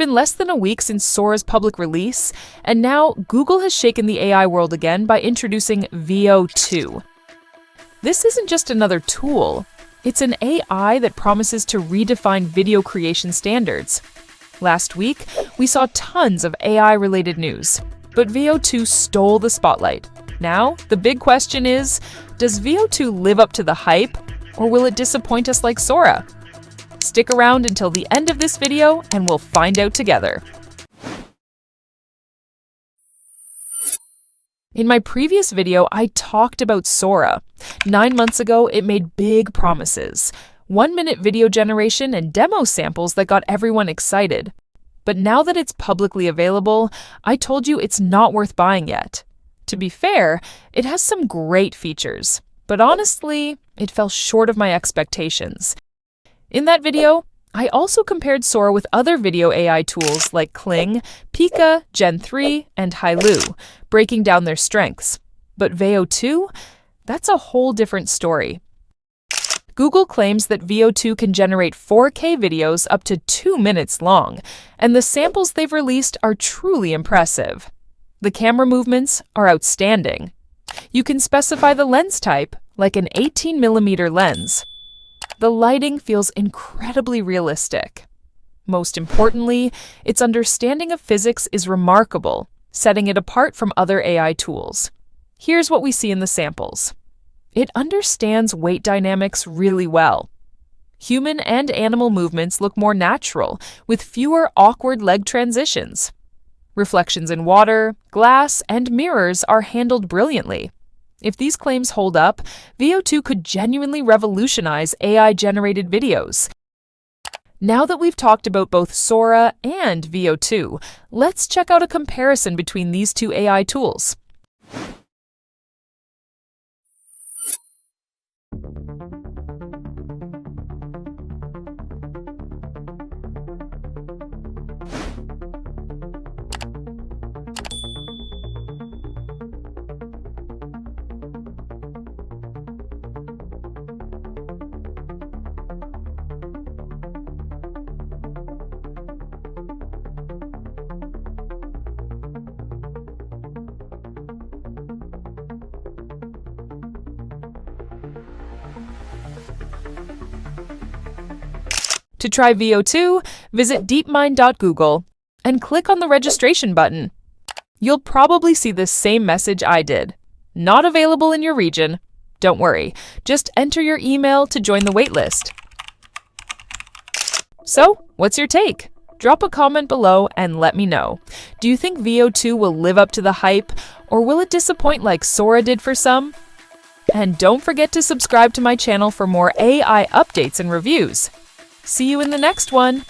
been less than a week since Sora's public release, and now Google has shaken the AI world again by introducing Veo 2. This isn't just another tool. It's an AI that promises to redefine video creation standards. Last week, we saw tons of AI-related news, but Veo 2 stole the spotlight. Now, the big question is, does Veo 2 live up to the hype, or will it disappoint us like Sora? Stick around until the end of this video and we'll find out together. In my previous video, I talked about Sora. 9 months ago, it made big promises. 1-minute video generation and demo samples that got everyone excited. But now that it's publicly available, I told you it's not worth buying yet. To be fair, it has some great features, but honestly, it fell short of my expectations. In that video, I also compared Sora with other video AI tools like Kling, Pika, Gen 3, and Hailu, breaking down their strengths. But Veo 2? That's a whole different story. Google claims that Veo 2 can generate 4K videos up to 2 minutes long, and the samples they've released are truly impressive. The camera movements are outstanding. You can specify the lens type, like an 18mm lens. The lighting feels incredibly realistic. Most importantly, its understanding of physics is remarkable, setting it apart from other AI tools. Here's what we see in the samples. It understands weight dynamics really well. Human and animal movements look more natural, with fewer awkward leg transitions. Reflections in water, glass, and mirrors are handled brilliantly. If these claims hold up, Veo 2 could genuinely revolutionize AI-generated videos. Now that we've talked about both Sora and Veo 2, let's check out a comparison between these two AI tools. To try Veo 2, visit deepmind.google and click on the registration button. You'll probably see the same message I did. Not available in your region. Don't worry, just enter your email to join the waitlist. So, what's your take? Drop a comment below and let me know. Do you think Veo 2 will live up to the hype, or will it disappoint like Sora did for some? And don't forget to subscribe to my channel for more AI updates and reviews. See you in the next one!